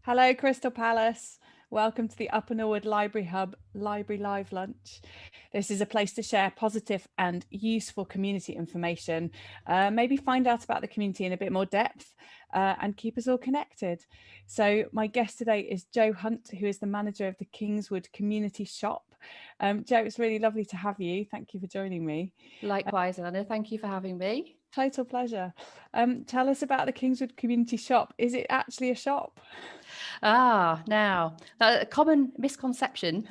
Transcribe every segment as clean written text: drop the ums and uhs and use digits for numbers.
Hello, Crystal Palace. Welcome to the Upper Norwood Library Hub Library Live Lunch. This is a place to share positive and useful community information, maybe find out about the community in a bit more depth, and keep us all connected. So my guest today is Jo Hunt, who is the manager of the Kingswood Community Shop. Jo, it's really lovely to have you. Thank you for joining me. Likewise, Anna. Thank you for having me. Total pleasure. Tell us about the Kingswood Community Shop. Is it actually a shop? Now, a common misconception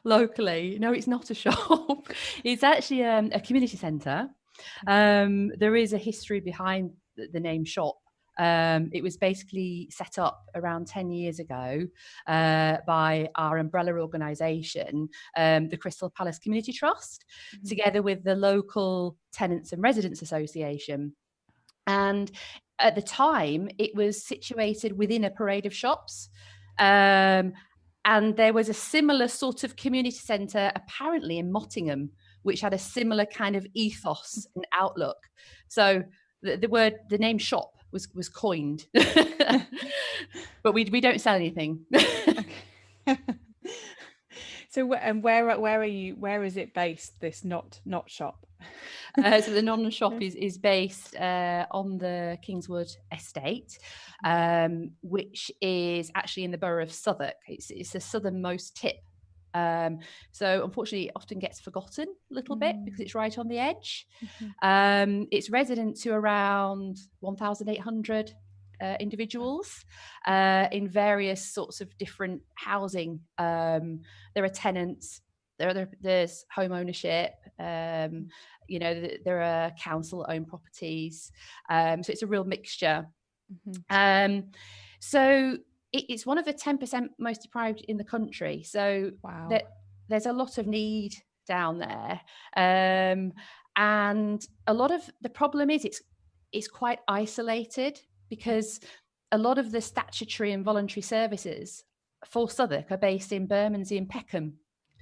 locally. No, it's not a shop. It's actually a community centre. There is a history behind the name shop. It was basically set up around 10 years ago by our umbrella organisation, the Crystal Palace Community Trust, together with the local Tenants and Residents Association. And at the time, it was situated within a parade of shops. And there was a similar sort of community centre, apparently in Mottingham, which had a similar kind of ethos and outlook. So the name shop was coined, but we don't sell anything. So, and where are you? Where is it based? This not shop. So the non-shop is based on the Kingswood estate, which is actually in the borough of Southwark. It's the southernmost tip. So unfortunately, it often gets forgotten a little bit because it's right on the edge. It's resident to around 1,800 individuals in various sorts of different housing. There are tenants. There's home ownership. There are council-owned properties. So it's a real mixture. So it's one of the 10% most deprived in the country. So there's a lot of need down there. And a lot of the problem is it's quite isolated because a lot of the statutory and voluntary services for Southwark are based in Bermondsey and Peckham.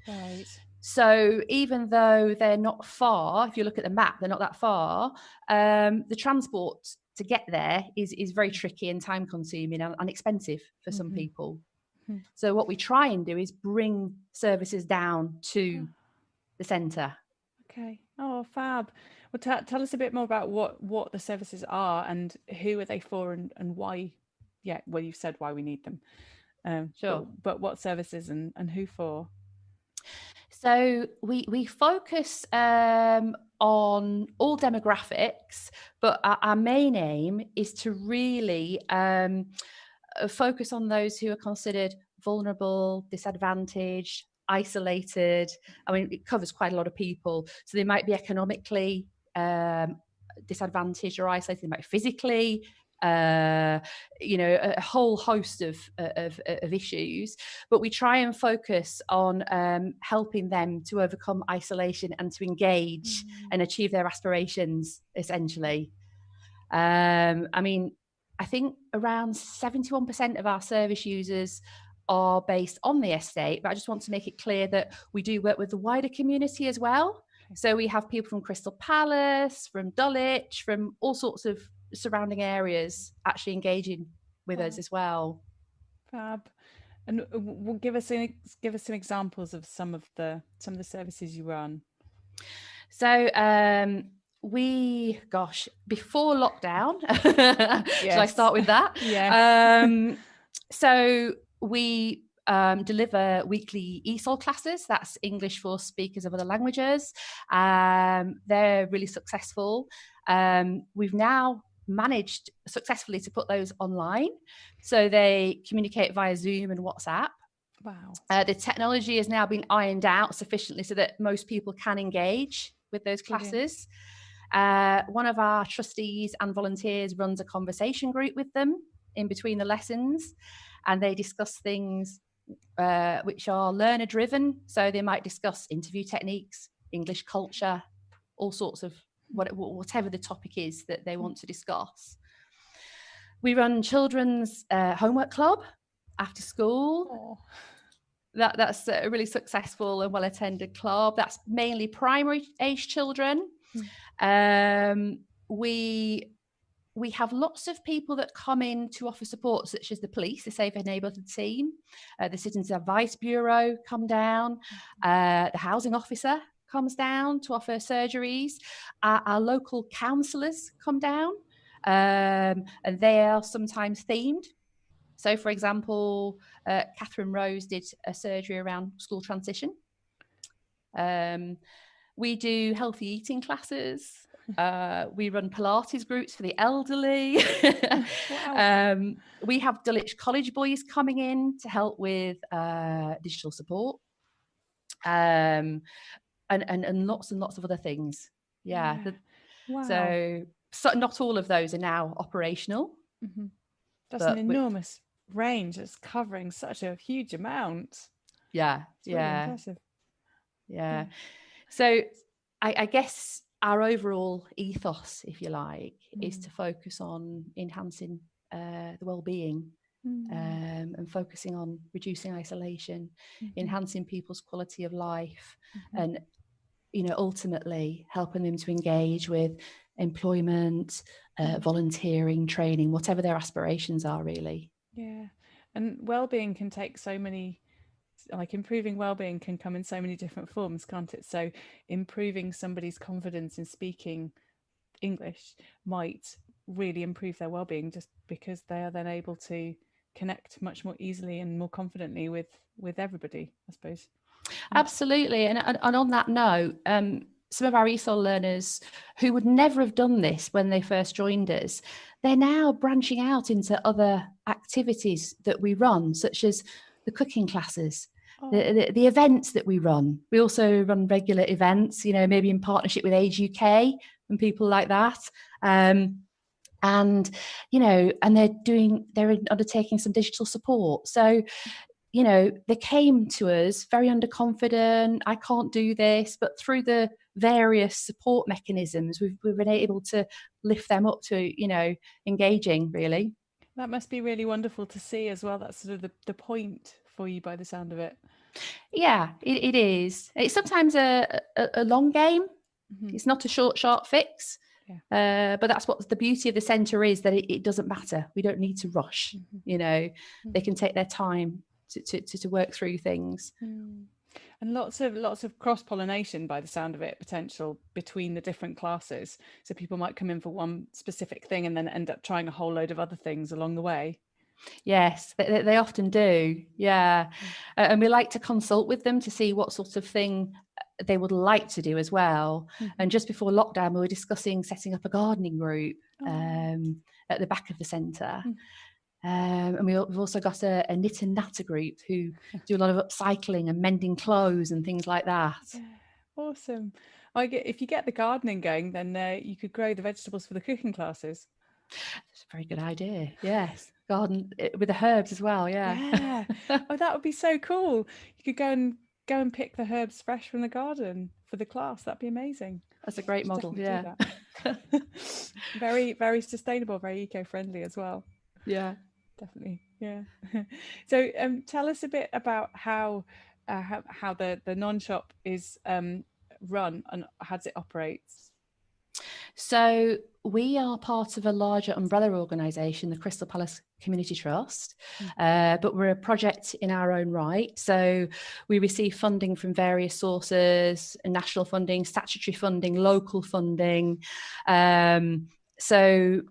Right. So even though they're not far, if you look at the map, they're not that far, the transport to get there is very tricky and time consuming and expensive for some people. Mhm. So what we try and do is bring services down Oh, to the centre. okay. Oh, fab. Well, tell us a bit more about what the services are and who are they for and why. Yeah, well, you've said why we need them. Sure. But what services and who for? So we focus on all demographics, but our main aim is to really focus on those who are considered vulnerable, disadvantaged, isolated. I mean, it covers quite a lot of people. So they might be economically disadvantaged or isolated. They might be physically, a whole host of issues. But we try and focus on helping them to overcome isolation and to engage and achieve their aspirations, essentially. I mean, I think around 71% of our service users are based on the estate, but I just want to make it clear that we do work with the wider community as well. Okay. So we have people from Crystal Palace, from Dulwich, from all sorts of surrounding areas actually engaging with us as well. Fab. And give us some examples of some of the services you run. So before lockdown, shall I start with that? Yes. So we deliver weekly ESOL classes. That's English for speakers of other languages. They're really successful. We've now managed successfully to put those online. So they communicate via Zoom and WhatsApp. Wow. The technology has now been ironed out sufficiently so that most people can engage with those classes. One of our trustees and volunteers runs a conversation group with them in between the lessons, and they discuss things which are learner driven. So they might discuss interview techniques, English culture, all sorts of whatever the topic is that they want to discuss. We run children's homework club after school. Oh. That's a really successful and well-attended club. That's mainly primary age children. We have lots of people that come in to offer support, such as the police, the Safe and Neighbourhood team, the Citizens Advice Bureau come down, the housing officer comes down to offer surgeries. Our local counsellors come down, and they are sometimes themed. So, for example, Catherine Rose did a surgery around school transition. We do healthy eating classes. We run Pilates groups for the elderly. Wow. We have Dulwich College boys coming in to help with digital support, and lots and lots of other things. Yeah. Wow. So not all of those are now operational. Mm-hmm. That's an enormous range. It's covering such a huge amount. Yeah. It's really impressive. Yeah. So I guess our overall ethos, if you like, is to focus on enhancing the well-being and focusing on reducing isolation, enhancing people's quality of life, and ultimately helping them to engage with employment, volunteering, training, whatever their aspirations are, really. Yeah. And well-being can take so many, like improving well-being can come in so many different forms, can't it? So improving somebody's confidence in speaking English might really improve their well-being just because they are then able to connect much more easily and more confidently with everybody, I suppose. Absolutely. And on that note, some of our ESOL learners who would never have done this when they first joined us, they're now branching out into other activities that we run, such as the cooking classes, the events that we run. We also run regular events, maybe in partnership with Age UK and people like that. And they're undertaking some digital support. So they came to us very underconfident. I can't do this, but through the various support mechanisms, we've been able to lift them up to, engaging, really. That must be really wonderful to see as well. That's sort of the point for you by the sound of it. Yeah, it is. It's sometimes a long game. Mm-hmm. It's not a short fix. Yeah. But that's what the beauty of the centre is, that it doesn't matter. We don't need to rush. Mm-hmm. You know, Mm-hmm. they can take their time to work through things. Mm. And lots of cross-pollination by the sound of it, potential between the different classes. So people might come in for one specific thing and then end up trying a whole load of other things along the way. Yes, they often do. Yeah. And we like to consult with them to see what sort of thing they would like to do as well. Mm-hmm. And just before lockdown, we were discussing setting up a gardening group Oh. at the back of the centre. Mm. And we've also got a knit and natter group who do a lot of upcycling and mending clothes and things like that. Yeah. Awesome. If you get the gardening going, then you could grow the vegetables for the cooking classes. It's a very good idea. Yes. Garden with the herbs as well. Yeah. Yeah. Oh, that would be so cool. You could go and pick the herbs fresh from the garden for the class. That'd be amazing. That's a great model. Yeah. Very, very sustainable, very eco-friendly as well. Yeah. Definitely. Yeah. So tell us a bit about how the non-shop is run and how it operates. So we are part of a larger umbrella organisation, the Crystal Palace Community Trust, but we're a project in our own right. So we receive funding from various sources: national funding, statutory funding, local funding. So,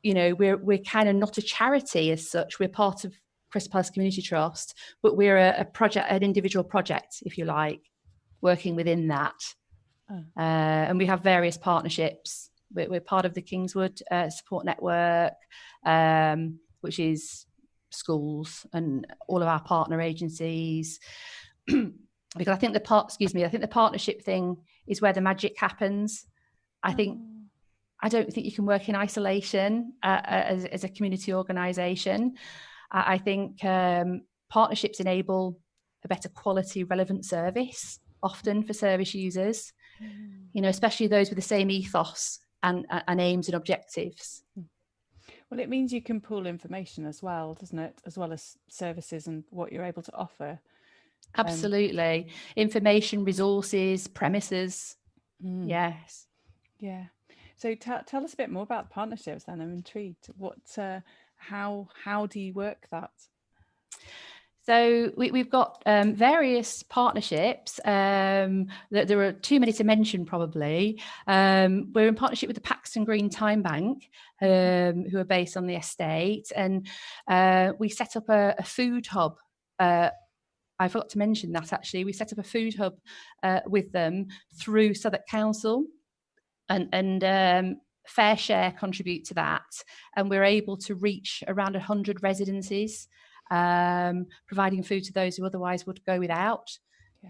you know, we're kind of not a charity as such. We're part of Crystal Palace Community Trust, but we're a project, an individual project, if you like, working within that. And we have various partnerships. We're part of the Kingswood support network, which is schools and all of our partner agencies. Because I think the partnership thing is where the magic happens. I don't think you can work in isolation as a community organisation. I think partnerships enable a better quality, relevant service, often for service users, you know, especially those with the same ethos and aims and objectives. Well, it means you can pool information as well, doesn't it? As well as services and what you're able to offer. Absolutely. Information, resources, premises. Yes. Yeah. So tell us a bit more about the partnerships then. I'm intrigued. How do you work that? So we've got various partnerships. There are too many to mention, probably. We're in partnership with the Paxton Green Time Bank, who are based on the estate, and we set up a food hub. I forgot to mention that, actually. We set up a food hub with them through Southwark Council, and Fair Share contribute to that, and we're able to reach around 100 residences, providing food to those who otherwise would go without.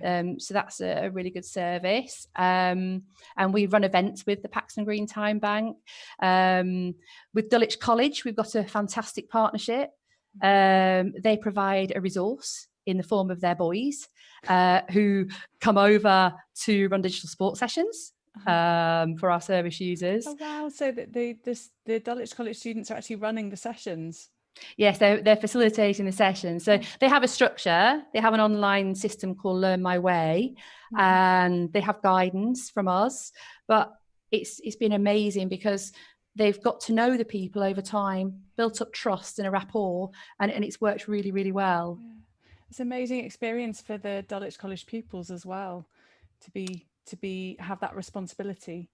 So that's a really good service. And we run events with the Paxton Green Time Bank. With Dulwich College, we've got a fantastic partnership. They provide a resource in the form of their boys who come over to run digital sports sessions for our service users. Oh, wow. So the Dulwich College students are actually running the sessions. Yes, they're facilitating the session. So they have a structure. They have an online system called Learn My Way, and they have guidance from us. But it's been amazing because they've got to know the people over time, built up trust and a rapport, and it's worked really, really well. Yeah. It's an amazing experience for the Dulwich College pupils as well, to have that responsibility.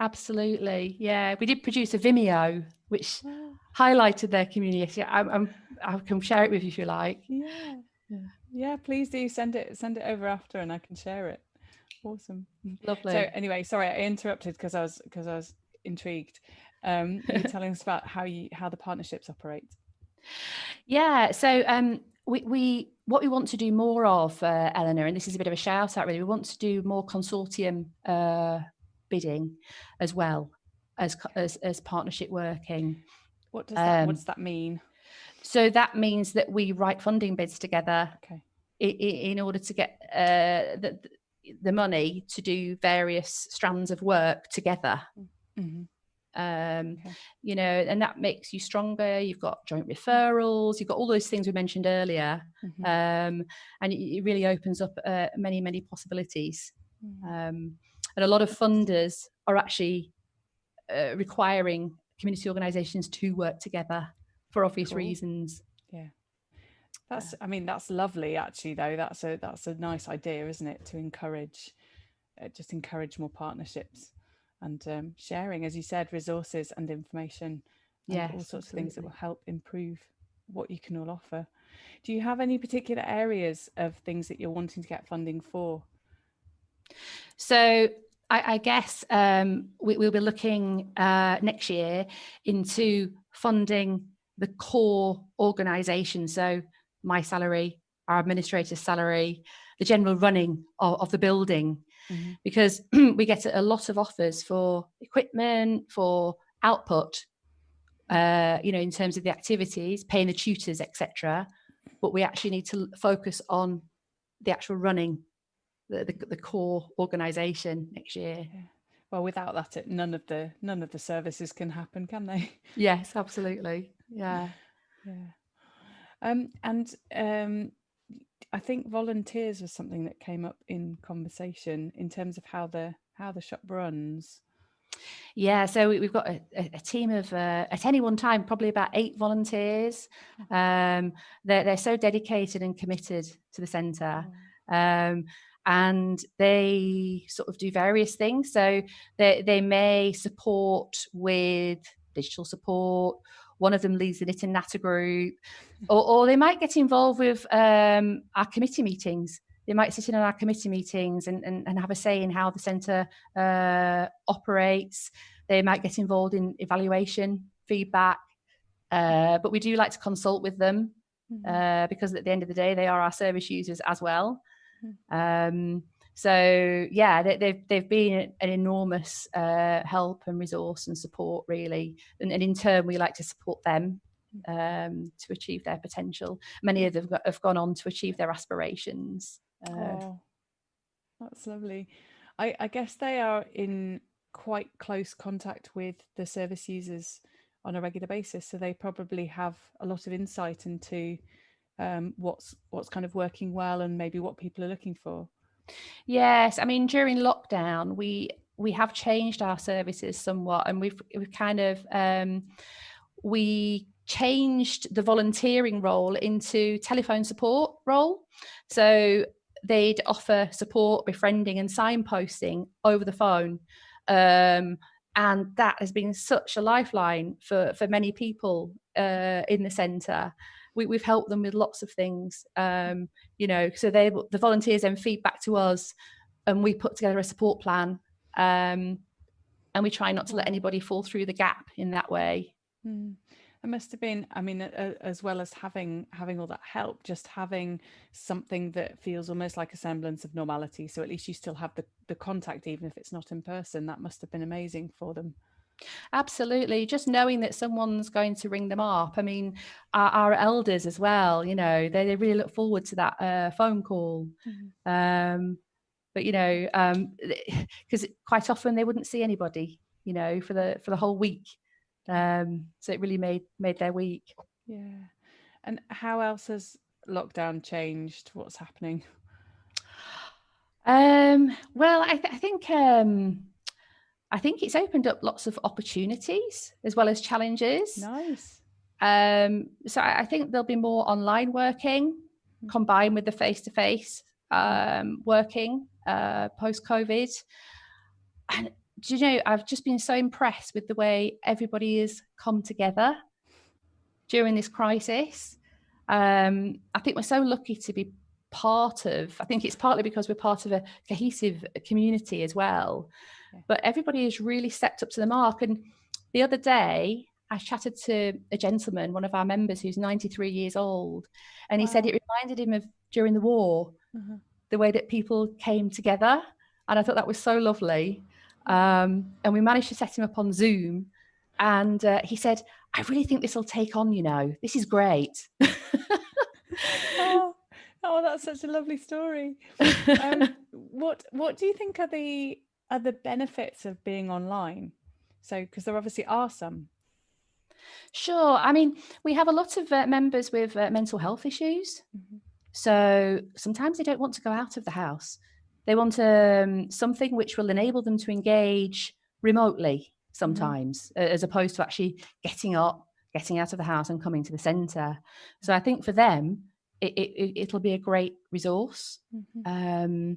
Absolutely. Yeah. We did produce a Vimeo, which highlighted their community. I can share it with you if you like. Yeah, please do send it over after and I can share it. Awesome. Lovely. So anyway, sorry, I interrupted because I was intrigued. You were telling us about how the partnerships operate. Yeah. So what we want to do more of, Eleanor, and this is a bit of a shout out really, we want to do more consortium bidding as well as partnership working. What does that mean? So that means that we write funding bids together in order to get the money to do various strands of work together. You know, and that makes you stronger. You've got joint referrals, you've got all those things we mentioned earlier, and it really opens up many possibilities. And a lot of funders are actually requiring community organisations to work together for obvious reasons. Yeah, I mean, that's lovely. Actually, though, that's a nice idea, isn't it? To encourage, just encourage more partnerships and sharing, as you said, resources and information, and all sorts of things that will help improve what you can all offer. Do you have any particular areas of things that you're wanting to get funding for? So I guess we'll be looking next year into funding the core organisation. So my salary, our administrator's salary, the general running of the building, because we get a lot of offers for equipment, for output, you know, in terms of the activities, paying the tutors, etc. But we actually need to focus on the actual running, the core organisation next year. Yeah. Well, without that, none of the services can happen, can they? Yes, absolutely. Yeah. I think volunteers was something that came up in conversation in terms of how the shop runs. Yeah, so we've got a team of at any one time probably about 8 volunteers. They're so dedicated and committed to the centre, and they sort of do various things. So they may support with digital support. One of them leads the knit and natter group, or they might get involved with our committee meetings. They might sit in on our committee meetings and have a say in how the centre operates. They might get involved in evaluation, feedback, but we do like to consult with them because at the end of the day, they are our service users as well. So yeah, they've been an enormous help and resource and support, really. And in turn, we like to support them to achieve their potential. Many of them have gone on to achieve their aspirations. Oh, that's lovely. I guess they are in quite close contact with the service users on a regular basis, so they probably have a lot of insight into what's kind of working well and maybe what people are looking for. Yes, I mean, during lockdown, we have changed our services somewhat, and we've kind of we changed the volunteering role into telephone support role. So they'd offer support, befriending and signposting over the phone. And that has been such a lifeline for many people in the centre. We've helped them with lots of things, you know, so the volunteers then feed back to us and we put together a support plan, and we try not to let anybody fall through the gap in that way. It must have been, I mean, as well as having all that help, just having something that feels almost like a semblance of normality. So at least you still have the contact, even if it's not in person. That must have been amazing for them. Absolutely. Just knowing that someone's going to ring them up. I mean, our elders as well, you know, they really look forward to that phone call. But, you know, because quite often they wouldn't see anybody, you know, for the whole week. So it really made their week. Yeah. And how else has lockdown changed what's happening? Well, I think it's opened up lots of opportunities as well as challenges. Nice. So I think there'll be more online working combined with the face-to-face working post-COVID. And do you know, I've just been so impressed with the way everybody has come together during this crisis. I think we're so lucky to be part of, I think it's partly because we're part of a cohesive community as well. But everybody has really stepped up to the mark. And the other day, I chatted to a gentleman, one of our members, who's 93 years old. And he said it reminded him of during the war, the way that people came together. And I thought that was so lovely. And we managed to set him up on Zoom. And he said, I really think this will take on, you know, this is great. Oh, that's such a lovely story. What do you think are the benefits of being online? So, because there obviously are some. Sure. I mean, we have a lot of members with mental health issues. Mm-hmm. So sometimes they don't want to go out of the house. They want something which will enable them to engage remotely sometimes, as opposed to actually getting up, getting out of the house and coming to the centre. So I think for them, it'll be a great resource. Mm-hmm.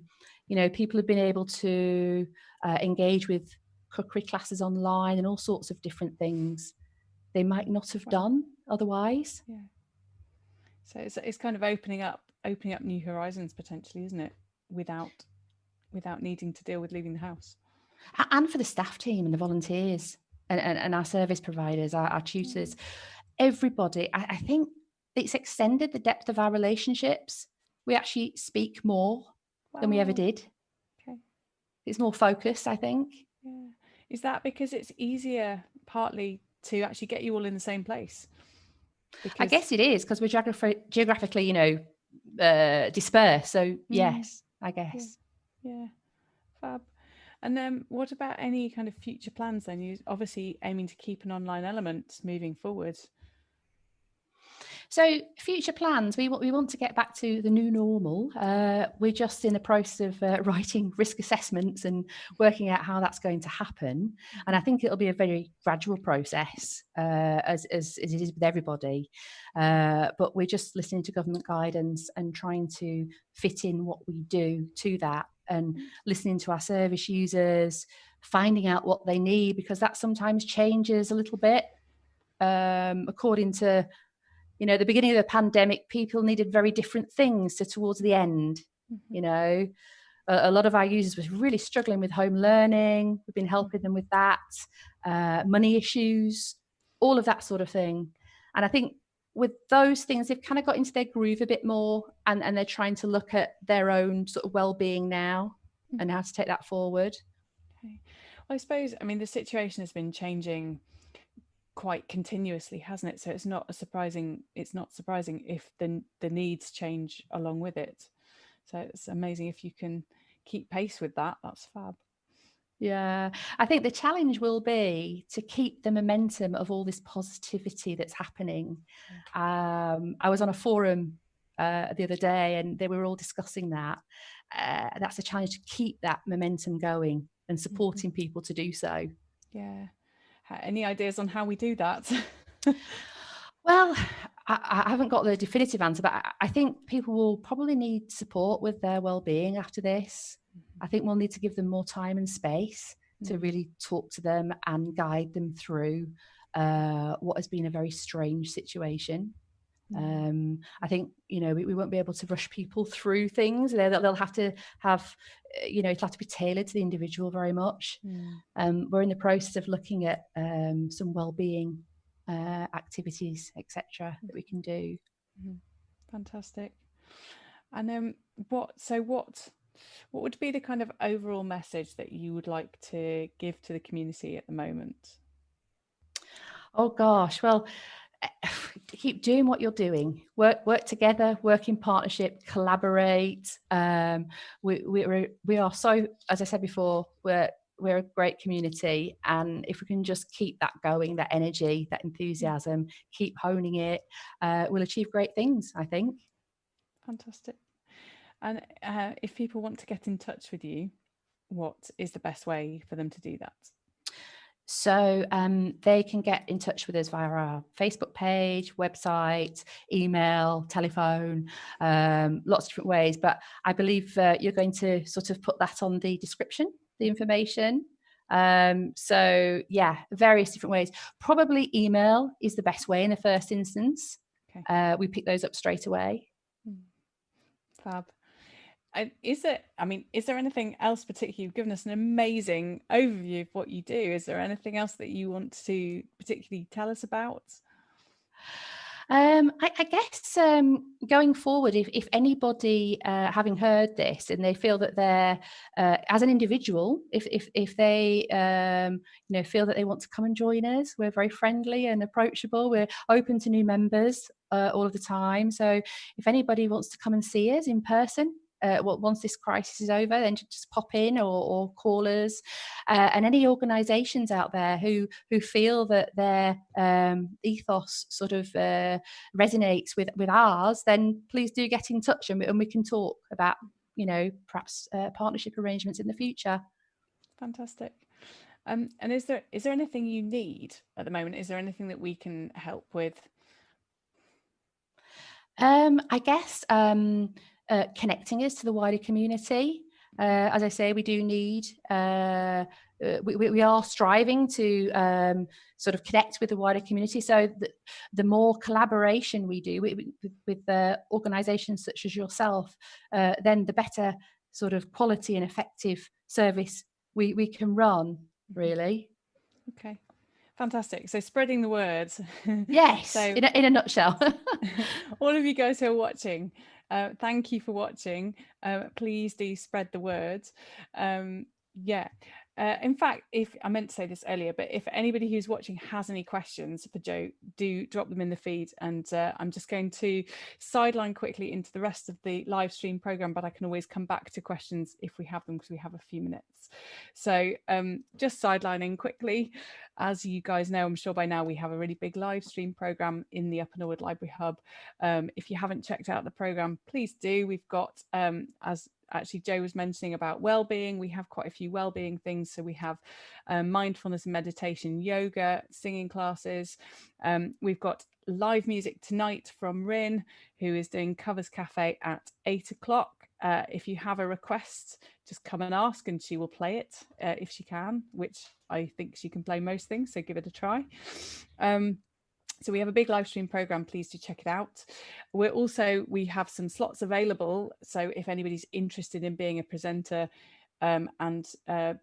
People have been able to engage with cookery classes online and all sorts of different things they might not have done otherwise. Yeah. So it's kind of opening up new horizons potentially, isn't it? Without needing to deal with leaving the house. And for the staff team and the volunteers and our service providers, our tutors, everybody, I think it's extended the depth of our relationships. We actually speak more than we ever did. Okay. It's more focused, I think. Yeah. Is that because it's easier partly to actually get you all in the same place? I guess it is because we're geographically, dispersed. So yes, I guess. Yeah. Fab. And then what about any kind of future plans then? You're obviously aiming to keep an online element moving forward. So future plans, we want to get back to the new normal. We're just in the process of writing risk assessments and working out how that's going to happen. And I think it'll be a very gradual process, as it is with everybody. But we're just listening to government guidance and trying to fit in what we do to that, and listening to our service users, finding out what they need, because that sometimes changes a little bit according to the beginning of the pandemic. People needed very different things to towards the end. A lot of our users were really struggling with home learning. We've been helping them with that, money issues, all of that sort of thing. And I think with those things, they've kind of got into their groove a bit more, and they're trying to look at their own sort of well-being now and how to take that forward. Okay. Well, I suppose, the situation has been changing quite continuously, hasn't it? So it's not surprising if the needs change along with it. So it's amazing if you can keep pace with that. That's fab. Yeah, I think the challenge will be to keep the momentum of all this positivity that's happening. I was on a forum the other day, and they were all discussing that. That's a challenge, to keep that momentum going and supporting people to do so. Yeah. Any ideas on how we do that? Well, I haven't got the definitive answer, but I think people will probably need support with their well-being after this. I think we'll need to give them more time and space to really talk to them and guide them through what has been a very strange situation. I think, we won't be able to rush people through things. They'll have to have, it'll have to be tailored to the individual very much. We're in the process of looking at some well-being activities, etc., that we can do. Fantastic. And what would be the kind of overall message that you would like to give to the community at the moment? Oh gosh, well, keep doing what you're doing. Work together, work in partnership, collaborate. We are so, as I said before, we're a great community, and if we can just keep that going, that energy, that enthusiasm, keep honing it, we'll achieve great things, I think. Fantastic. And if people want to get in touch with you, what is the best way for them to do that? So they can get in touch with us via our Facebook page, website, email, telephone, lots of different ways. But I believe you're going to sort of put that on the description, the information. So yeah, various different ways. Probably email is the best way in the first instance. Okay. We pick those up straight away. Fab. Is there anything else particularly? You've given us an amazing overview of what you do. Is there anything else that you want to particularly tell us about? I guess going forward, if anybody having heard this and they feel that they're as an individual, if they feel that they want to come and join us, we're very friendly and approachable. We're open to new members all of the time. So if anybody wants to come and see us in person, once this crisis is over, then just pop in or call us. And any organisations out there who feel that their ethos sort of resonates with ours, then please do get in touch, and we can talk about, perhaps partnership arrangements in the future. Fantastic. And is there anything you need at the moment? Is there anything that we can help with? I guess connecting us to the wider community. As I say, we do need, we are striving to sort of connect with the wider community. So the more collaboration we do with organisations such as yourself, then the better sort of quality and effective service we can run, really. Okay. Fantastic. So spreading the words. Yes, So in a nutshell. all of you guys who are watching, thank you for watching. Please do spread the word. Yeah. In fact, if I meant to say this earlier, but if anybody who's watching has any questions for Jo, do drop them in the feed, and I'm just going to sideline quickly into the rest of the live stream program, but I can always come back to questions if we have them, because we have a few minutes. So just sidelining quickly, as you guys know, I'm sure by now, we have a really big live stream program in the Upper Norwood Library Hub. If you haven't checked out the program, please do. We've got, as actually Jo was mentioning about well-being, we have quite a few well-being things. So we have mindfulness and meditation, yoga, singing classes. We've got live music tonight from Rin, who is doing Covers Cafe at 8 o'clock. If you have a request, just come and ask and she will play it if she can, which I think she can play most things, so give it a try. So we have a big live stream program. Please do check it out. We have some slots available. So if anybody's interested in being a presenter and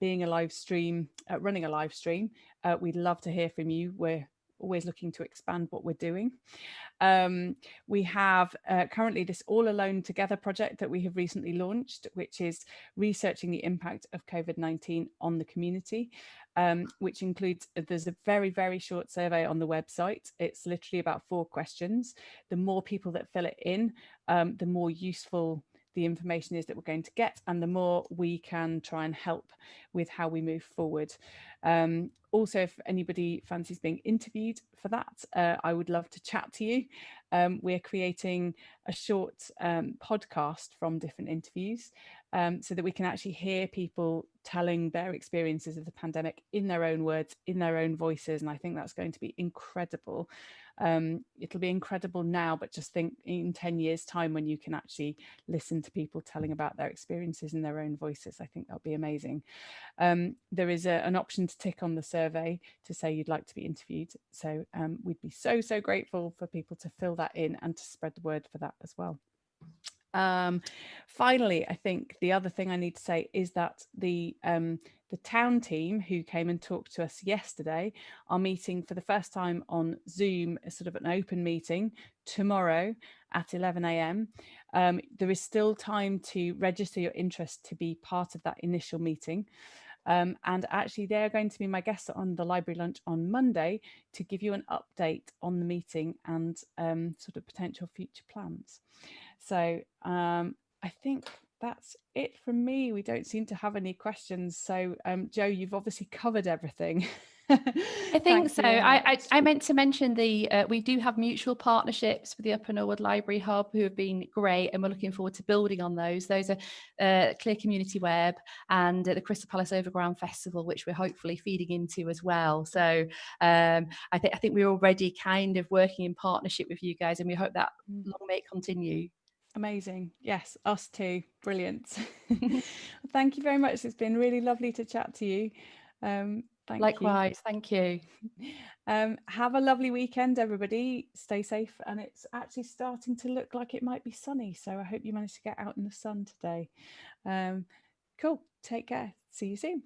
being a live stream, running a live stream, we'd love to hear from you. We're always looking to expand what we're doing. We have currently this All Alone Together project that we have recently launched, which is researching the impact of COVID-19 on the community, which includes, there's a very, very short survey on the website. It's literally about 4 questions. The more people that fill it in, the more useful the information is that we're going to get, and the more we can try and help with how we move forward. Also, if anybody fancies being interviewed for that, I would love to chat to you. We're creating a short podcast from different interviews, so that we can actually hear people telling their experiences of the pandemic in their own words, in their own voices. And I think that's going to be incredible. It'll be incredible now, but just think in 10 years' time when you can actually listen to people telling about their experiences in their own voices. I think that'll be amazing. There is an option to tick on the survey to say you'd like to be interviewed. So we'd be so, so grateful for people to fill that in and to spread the word for that as well. Finally, I think the other thing I need to say is that the town team who came and talked to us yesterday are meeting for the first time on Zoom, a sort of an open meeting tomorrow at 11 a.m. There is still time to register your interest to be part of that initial meeting. And actually, they're going to be my guests on the library lunch on Monday to give you an update on the meeting and sort of potential future plans. So I think that's it from me. We don't seem to have any questions. So Jo, you've obviously covered everything. I think so. I meant to mention we do have mutual partnerships with the Upper Norwood Library Hub who have been great, and we're looking forward to building on those. Those are Clear Community Web and the Crystal Palace Overground Festival, which we're hopefully feeding into as well. So I think we're already kind of working in partnership with you guys, and we hope that long may it continue. Amazing. Yes, us too. Brilliant. Thank you very much. It's been really lovely to chat to you. Likewise, thank you. Have a lovely weekend, everybody. Stay safe. And it's actually starting to look like it might be sunny. So I hope you managed to get out in the sun today. Cool. Take care. See you soon.